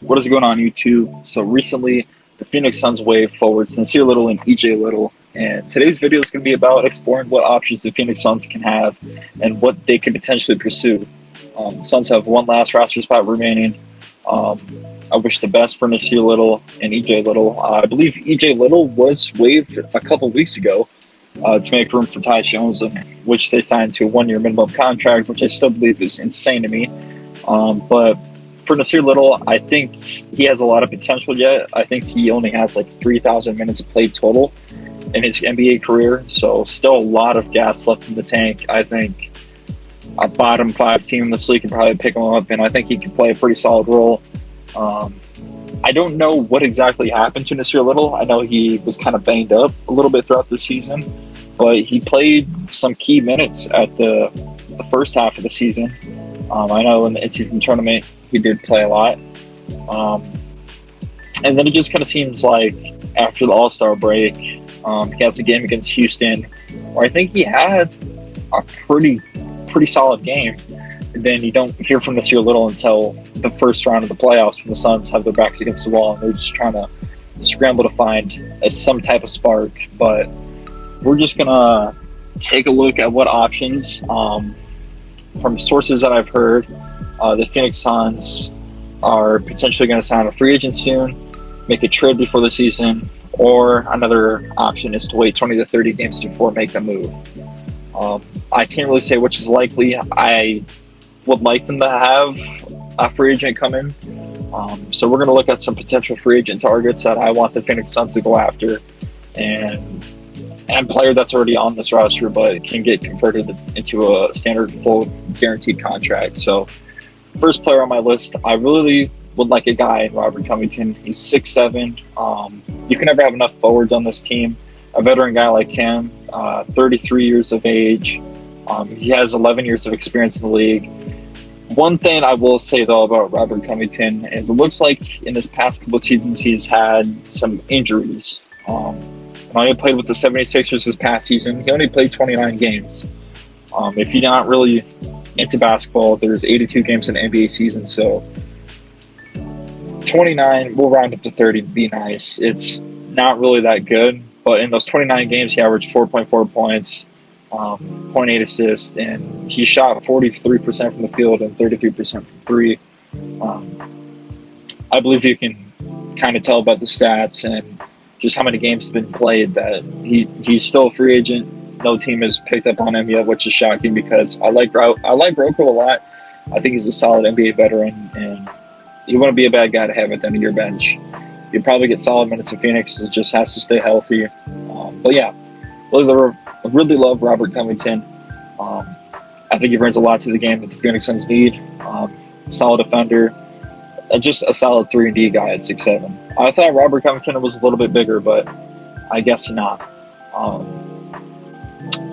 What is going on, YouTube? So recently, the Phoenix Suns waived forwards Nasir Little and EJ Little, and today's video is going to be about exploring what options the Phoenix Suns can have and what they can potentially pursue. Suns have one last roster spot remaining. I wish the best for Nasir Little and EJ Little. I believe EJ Little was waived a couple weeks ago to make room for Ty Jones, which they signed to a one-year minimum contract, which I still believe is insane to me. But for Nasir Little, I think he has a lot of potential yet. I think he only has like 3,000 minutes played total in his NBA career, so still a lot of gas left in the tank. I think a bottom five team in this league can probably pick him up, and I think he can play a pretty solid role. I don't know what exactly happened to Nasir Little. I know he was kind of banged up a little bit throughout the season, but he played some key minutes at the first half of the season. I know in the in-season tournament he did play a lot. And then it just kind of seems like after the All-Star break, he has a game against Houston where I think he had a pretty solid game. And then you don't hear from Nasir Little until the first round of the playoffs when the Suns have their backs against the wall and they're just trying to scramble to find some type of spark. But we're just going to take a look at what options, from sources that I've heard, the Phoenix Suns are potentially going to sign a free agent soon, make a trade before the season, or another option is to wait 20 to 30 games before make a move. I can't really say which is likely. I would like them to have a free agent come in. So we're going to look at some potential free agent targets that I want the Phoenix Suns to go after, and player that's already on this roster but can get converted into a standard full guaranteed contract. So first player on my list, I really would like a guy in Robert Covington. He's 6'7". You can never have enough forwards on this team. A veteran guy like him, 33 years of age. He has 11 years of experience in the league. One thing I will say, though, about Robert Covington is it looks like in this past couple of seasons he's had some injuries. He only played with the 76ers this past season. He only played 29 games. If you're not really into basketball, there's 82 games in the NBA season, so 29, we'll round up to 30 to be nice. It's not really that good, but in those 29 games, he averaged 4.4 points, 0.8 assists, and he shot 43% from the field and 33% from three. I believe you can kind of tell about the stats and just how many games have been played that he's still a free agent. No team has picked up on him yet, which is shocking because I like Rocco a lot. I think he's a solid NBA veteran, and you want to be a bad guy to have at the end of your bench. You probably get solid minutes in Phoenix. It just has to stay healthy. But yeah, really love Robert Covington. I think he brings a lot to the game that the Phoenix Suns need. Solid defender. Just a solid 3-and-D guy at 6'7". I thought Robert Covington was a little bit bigger, but I guess not.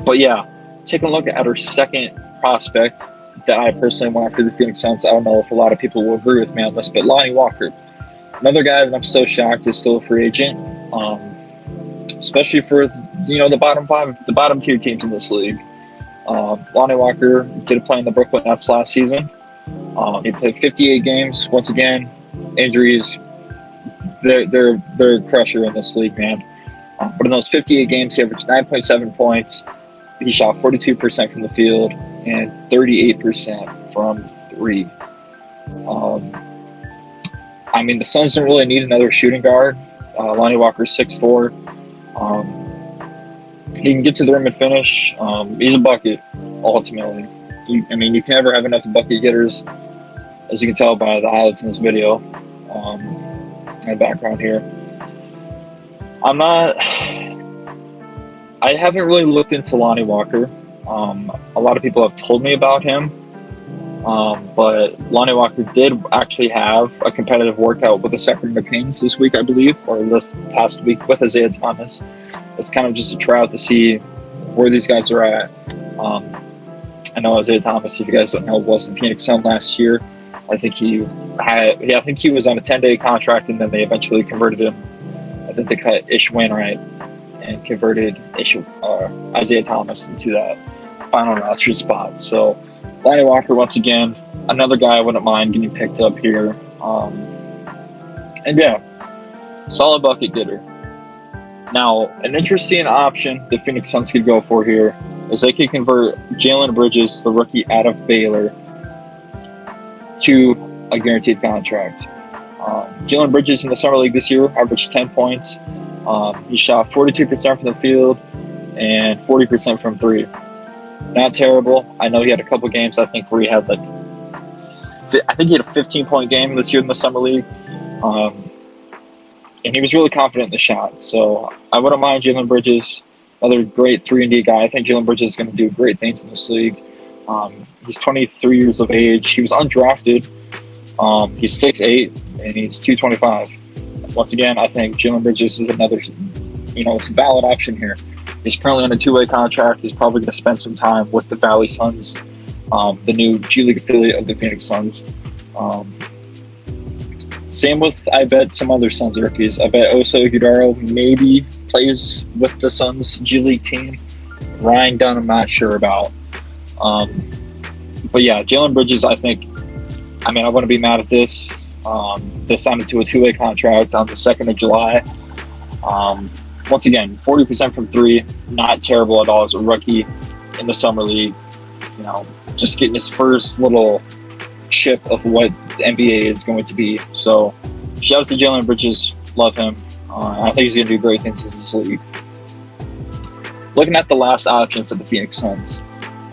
But yeah, taking a look at our second prospect that I personally want after the Phoenix Suns. I don't know if a lot of people will agree with me on this, but Lonnie Walker, another guy that I'm so shocked is still a free agent, especially for the bottom tier teams in this league. Lonnie Walker did play in the Brooklyn Nets last season. He played 58 games. Once again, injuries, they're a crusher in this league, man. But in those 58 games, he averaged 9.7 points. He shot 42% from the field and 38% from three. The Suns don't really need another shooting guard. Lonnie Walker's 6'4". He can get to the rim and finish. He's a bucket, ultimately. You can never have enough bucket getters, as you can tell by the highlights in this video, in the background here. I haven't really looked into Lonnie Walker. A lot of people have told me about him, but Lonnie Walker did actually have a competitive workout with the Sacramento Kings this week, I believe, or this past week with Isaiah Thomas. It's kind of just a tryout to see where these guys are at. I know Isaiah Thomas, if you guys don't know, was the Phoenix Sun last year. I think he was on a 10-day contract, and then they eventually converted him. I think they cut Ish Wainwright and converted Isaiah Thomas into that final roster spot. So Lonnie Walker, once again, another guy I wouldn't mind getting picked up here. And yeah, solid bucket getter. Now, an interesting option the Phoenix Suns could go for here is they could convert Jaylen Bridges, the rookie out of Baylor, to a guaranteed contract. Jaylen Bridges in the summer league this year averaged 10 points. He shot 42% from the field and 40% from three. Not terrible. I know he had a couple games, I think, where he had like, I think he had a 15-point game this year in the summer league. And he was really confident in the shot. So I wouldn't mind Jaylen Bridges, another great 3-and-D guy. I think Jaylen Bridges is going to do great things in this league. He's 23 years of age. He was undrafted. He's 6'8", and he's 225. Once again, I think Jaylen Bridges is another, it's a valid option here. He's currently on a 2-way contract. He's probably going to spend some time with the Valley Suns, the new G League affiliate of the Phoenix Suns. Same with, I bet, some other Suns rookies. I bet Oso Igudaro maybe plays with the Suns G League team. Ryan Dunn, I'm not sure about. But yeah, Jaylen Bridges, I wouldn't be mad at this. They signed him to a 2-way contract on the 2nd of July. Once again, 40% from three, not terrible at all as a rookie in the summer league. Just getting his first little chip of what the NBA is going to be. So, shout out to Jaylen Bridges. Love him. I think he's going to do great things in this league. Looking at the last option for the Phoenix Suns.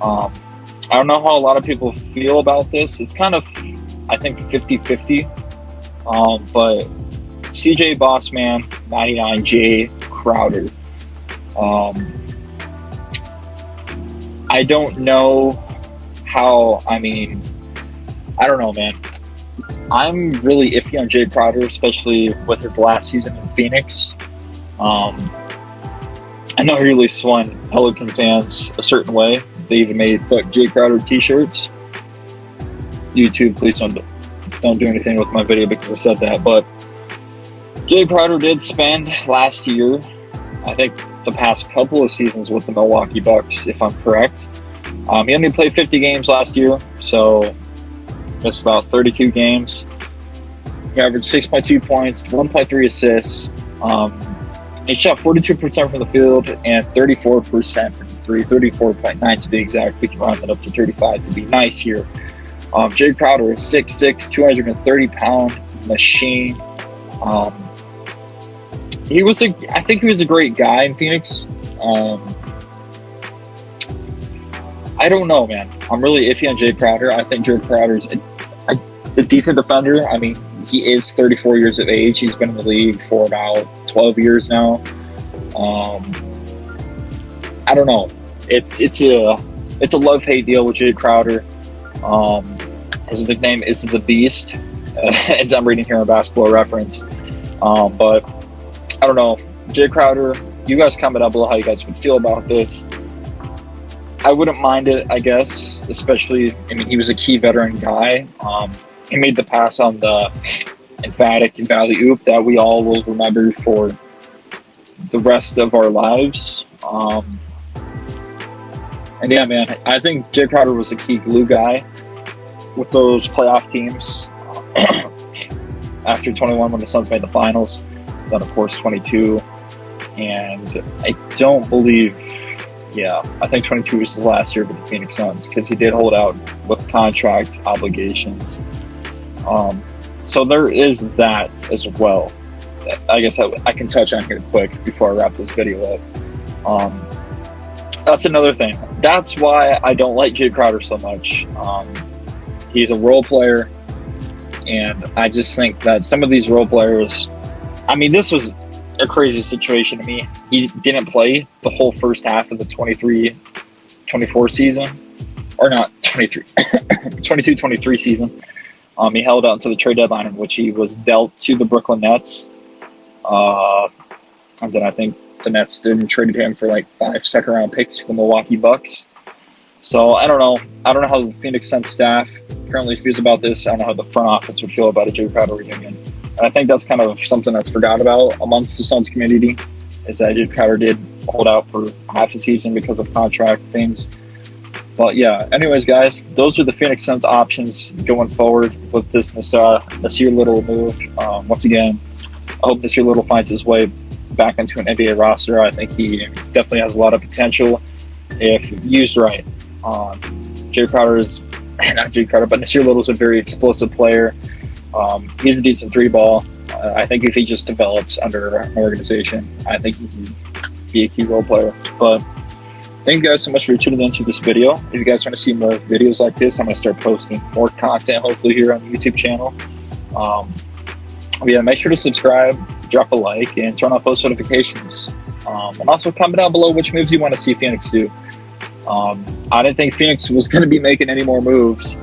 I don't know how a lot of people feel about this. It's kind of, I think, 50-50. But CJ Bossman, 99, Jae Crowder. I don't know how, I don't know, man. I'm really iffy on Jae Crowder, especially with his last season in Phoenix. I know he really swung Pelican fans a certain way. They even made Jae Crowder t-shirts. YouTube, please don't do anything with my video because I said that. But Jae Crowder did spend last year, I think the past couple of seasons with the Milwaukee Bucks, if I'm correct. He only played 50 games last year, so missed about 32 games. He averaged 6.2 points, 1.3 assists. He shot 42% from the field and 34% from the three, 34.9 to be exact. We can round that up to 35 to be nice here. Jae Crowder is 6'6", 230-pound machine. I think he was a great guy in Phoenix. I don't know, man. I'm really iffy on Jae Crowder. I think Jae Crowder's a decent defender. He is 34 years of age. He's been in the league for about 12 years now. I don't know. It's a love-hate deal with Jae Crowder. His nickname is the Beast, as I'm reading here on Basketball Reference. But I don't know. Jae Crowder, you guys comment down below how you guys would feel about this. I wouldn't mind it, I guess, especially, he was a key veteran guy. He made the pass on the emphatic alley-oop that we all will remember for the rest of our lives. And yeah, man, I think Jae Crowder was a key glue guy with those playoff teams. After 21, when the Suns made the finals, then of course 22, and I don't believe, I think 22 was his last year with the Phoenix Suns because he did hold out with contract obligations. So there is that as well. I guess I can touch on here quick before I wrap this video up. That's another thing. That's why I don't like Jae Crowder so much. He's a role player, and I just think that some of these role players, this was a crazy situation to me. He didn't play the whole first half of the 23-24 season, or not 22-23 season. He held out until the trade deadline, in which he was dealt to the Brooklyn Nets. And then I think the Nets traded him for like 5 second-round picks to the Milwaukee Bucks. So I don't know. I don't know how the Phoenix Suns staff currently feels about this. I don't know how the front office would feel about a Jae Crowder reunion. And I think that's kind of something that's forgot about amongst the Suns community, is that Jae Crowder did hold out for half a season because of contract things. But yeah, anyways, guys, those are the Phoenix Suns options going forward with this Nasir Little move. Once again, I hope Nasir Little finds his way back into an NBA roster. I think he definitely has a lot of potential if used right. Jae Crowder is not Jae Crowder, but Nasir Little is a very explosive player. He's a decent three ball. I think if he just develops under an organization, I think he can be a key role player. But thank you guys so much for tuning into this video. If you guys want to see more videos like this, I'm going to start posting more content, hopefully, here on the YouTube channel. Yeah, make sure to subscribe, drop a like, and turn on post notifications. And also comment down below which moves you want to see Phoenix do. I didn't think Phoenix was going to be making any more moves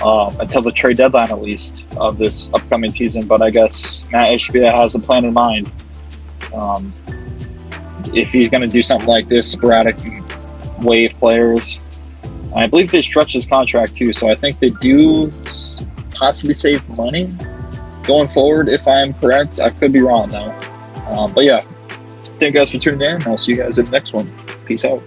until the trade deadline, at least, of this upcoming season. But I guess Matt Ishbia has a plan in mind. If he's going to do something like this, sporadic wave players. I believe they stretch his contract too, so I think they do possibly save money going forward, if I'm correct. I could be wrong though. But yeah, thank you guys for tuning in, and I'll see you guys in the next one. Peace out.